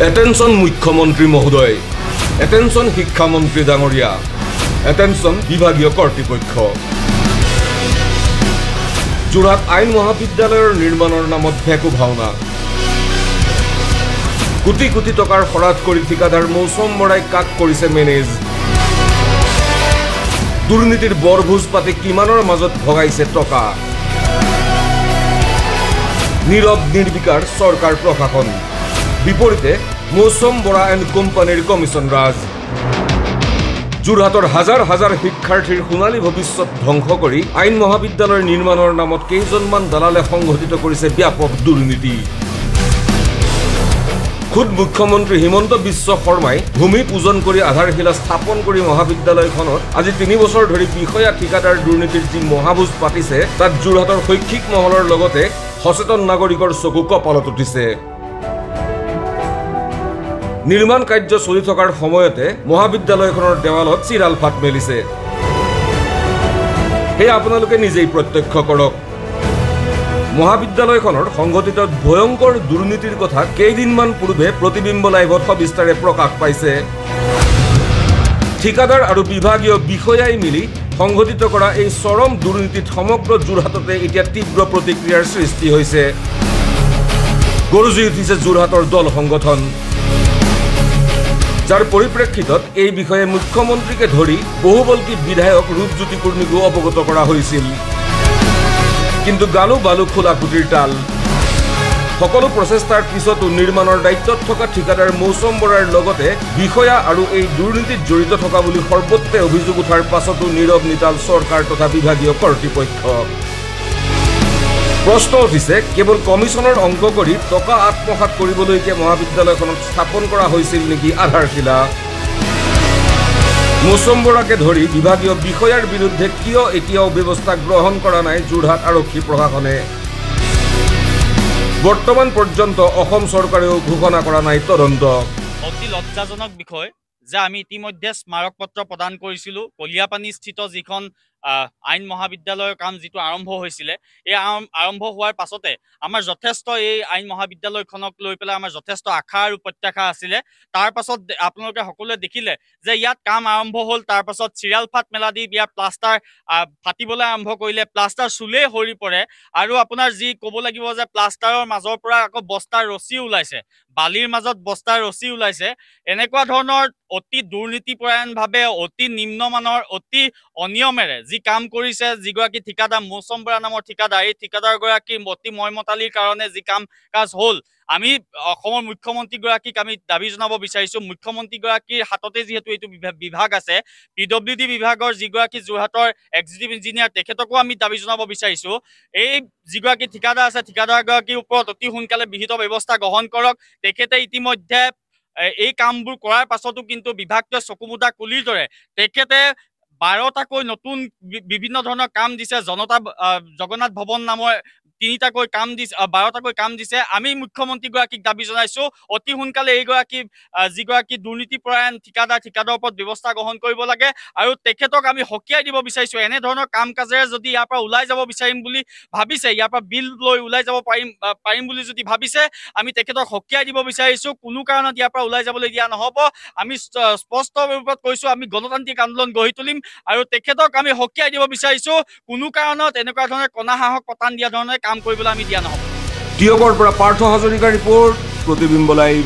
Attention মুখ্যমন্ত্ৰী মহোদয়, attention শিক্ষামন্ত্ৰী ডাঙৰীয়া, এটেনশন বিভাগীয় কৰ্তৃপক্ষ। যোৰহাট আইন মহাবিদ্যালয়ৰ নিৰ্মাণৰ নামত ভেকু ভাওনা। কোটি কোটি টকাৰ খৰচ কৰি ঠিকাদাৰ মৌচম বৰাই কাক কৰিছে মেনেজ। দুৰ্নীতিৰ বৰভোজ পাতি কিমানৰ মাজত ভগাইছে টকা। নীৰৱ নিৰ্বিকাৰ চৰকাৰ প্ৰশাসন, বিপৰীতে মৌচম বৰা এণ্ড কোম্পানীৰ কমিছন ৰাজ। যোৰহাটৰ হাজাৰ হাজাৰ শিক্ষাৰ্থীৰ সোণালী ভৱিষ্যত ধ্বংস কৰি আইন মহাবিদ্যালয়ৰ নিৰ্মাণৰ নামত কেইজনমান দালালে সংঘটিত কৰিছে ব্যাপক দুৰ্নীতি। খুদ মুখ্যমন্ত্ৰী হিমন্ত বিশ্ব শৰ্মাই ভূমি পূজন কৰি আধাৰশিলা স্থাপন কৰি মহাবিদ্যালয়খনত আজি ৩ বছৰ ধৰি বিষয়া ঠিকাদাৰ দুৰ্নীতিৰ যি মহাভোজ পাতিছে তাত যোৰহাটৰ শৈক্ষিক মহলৰ লগতে সচেতন নাগৰিকৰ চকু কপালত উঠিছে। নিৰ্মাণ কাৰ্য চলি থকাৰ সময়তে মহাবিদ্যালয়খনৰ দেৱালত চিৰাল ফাট মেলিছে। সেয়া আপোনালোকে নিজেই প্ৰত্যক্ষ কৰক। মহাবিদ্যালয়খনৰ সংঘটিত ভয়ংকৰ দুৰ্নীতিৰ কথা কেইদিনমান পূৰ্বে প্ৰতিবিম্ব লাইভত সবিস্তাৰে প্ৰকাশ পাইছে। ঠিকাদাৰ আৰু বিভাগীয় বিষয়াই মিলি সংঘটিত কৰা এই চৰম দুৰ্নীতিত সমগ্ৰ যোৰহাটতে এতিয়া তীব্ৰ প্ৰতিক্ৰিয়াৰ সৃষ্টি হৈছে। গৰজি উঠিছে যোৰহাটৰ দল সংগঠন, যাৰ পৰিপ্ৰেক্ষিতত এই বিষয়ে মুখ্যমন্ত্ৰীকে ধৰি বহুবল্কী বিধায়ক ৰূপজ্যোতি কুৰ্মীকো অৱগত কৰা হৈছিল। কিন্তু গালু বালু খোলা কুটিৰ তাল। সকলো প্ৰচেষ্টাৰ পিছতো নিৰ্মাণৰ দায়িত্বত থকা ঠিকাদাৰ মৌচম বৰাৰ লগতে বিষয়া আৰু এই দুৰ্নীতিত জড়িত থকা বুলি সৰ্বত্ৰে অভিযোগ উঠাৰ পাছতো নীৰৱ নিতাল চৰকাৰ তথা বিভাগীয় কৰ্তৃপক্ষ। প্ৰশ্ন উঠিছে, কেৱল কমিছনৰ অংক কৰি টকা আত্মসাৎ কৰিবলৈকে মহাবিদ্যালয়খনত স্থাপন কৰা হৈছিল নেকি আধাৰশিলা? মৌচম বৰাকে ধৰি বিভাগীয় বিষয়াৰ বিৰুদ্ধে কিয় এতিয়াও ব্যৱস্থা গ্ৰহণ কৰা নাই যোৰহাট আৰক্ষী প্ৰশাসনে? বৰ্তমান পৰ্যন্ত অসম চৰকাৰেও ঘোষণা কৰা নাই তদন্ত। অতি লজ্জাজনক বিষয় যে আমি ইতিমধ্যে স্মাৰক পত্ৰ প্ৰদান কৰিছিলোঁ। কলিয়াপানী স্থিত যিখন আইন মহাবিদ্যালয়ৰ কাম যিটো আৰম্ভ হৈছিলে, এই আৰম্ভ হোৱাৰ পাছতে আমাৰ যথেষ্ট এই আইন মহাবিদ্যালয়খনক লৈ পেলাই আমাৰ যথেষ্ট আশা আৰু প্ৰত্যাশা আছিলে। তাৰ পাছত আপোনালোকে সকলোৱে দেখিলে যে ইয়াত কাম আৰম্ভ হ'ল, তাৰ পাছত চিৰাল ফাট মেলা দি ইয়াৰ প্লাষ্টাৰ ফাটিবলৈ আৰম্ভ কৰিলে, প্লাষ্টাৰ চুলেই সৰি পৰে আৰু আপোনাৰ যি ক'ব লাগিব যে প্লাষ্টাৰৰ মাজৰ পৰা আকৌ বস্তাৰ ৰছী ওলাইছে, বালিৰ মাজত বস্তাৰ ৰছী ওলাইছে। এনেকুৱা ধৰণৰ অতি দুৰ্নীতিপৰায়ণভাৱে অতি নিম্নমানৰ অতি অনিয়মেৰে যি কাম কৰিছে যিগৰাকী ঠিকাদাৰ মৌচম বৰা নামৰ ঠিকাদাৰ, এই ঠিকাদাৰগৰাকীৰ অতি ময়মতালিৰ কাৰণে যি কাম কাজ হ'ল, আমি অসমৰ মুখ্যমন্ত্ৰীগৰাকীক আমি দাবী জনাব বিচাৰিছোঁ। মুখ্যমন্ত্ৰীগৰাকীৰ হাততে যিহেতু এইটো বিভাগ আছে, PWD বিভাগৰ যিগৰাকী যোৰহাটৰ এক্সিকিউটিভ ইঞ্জিনিয়াৰ, তেখেতকো আমি দাবী জনাব বিচাৰিছোঁ, এই যিগৰাকী ঠিকাদাৰ আছে ঠিকাদাৰগৰাকীৰ ওপৰত অতি সোনকালে বিহিত ব্যৱস্থা গ্ৰহণ কৰক। তেখেতে ইতিমধ্যে এই কামবোৰ কৰাৰ পাছতো কিন্তু বিভাগটোৱে চকুমুদা কুলিৰ দৰে তেখেতে 12টাকৈ নতুন বিভিন্ন ধৰণৰ কাম দিছে। জগন্নাথ ভৱন নামৰ 3টাকৈ কাম দিছে, 12টাকৈ কাম দিছে। আমি মুখ্যমন্ত্ৰীগৰাকীক দাবী জনাইছোঁ অতি সোনকালে এইগৰাকী যিগৰাকী দুৰ্নীতিপৰায়ণ ঠিকাদাৰৰ ওপৰত ব্যৱস্থা গ্ৰহণ কৰিব লাগে আৰু তেখেতক আমি সকীয়াই দিব বিচাৰিছোঁ। এনেধৰণৰ কাম কাজেৰে যদি ইয়াৰ পৰা ওলাই যাব বিচাৰিম বুলি ভাবিছে, ইয়াৰ পৰা বিল লৈ ওলাই যাব পাৰিম বুলি যদি ভাবিছে, আমি তেখেতক সকীয়াই দিব বিচাৰিছোঁ। কোনো কাৰণত ইয়াৰ পৰা ওলাই যাবলৈ দিয়া নহ'ব। আমি স্পষ্ট ৰূপত কৈছোঁ, আমি গণতান্ত্ৰিক আন্দোলন গঢ়ি তুলিম আৰু তেখেতক আমি সকীয়াই দিব বিচাৰিছোঁ। কোনো কাৰণত এনেকুৱা ধৰণে কণা সাহস পতান দিয়া ধৰণে কাম কৰিবলৈ আমি দিয়া নহ'ব। টিয়কৰ পৰা পাৰ্থ হাজৰিকাৰ ৰিপৰ্ট, প্ৰতিবিম্ব লাইভ।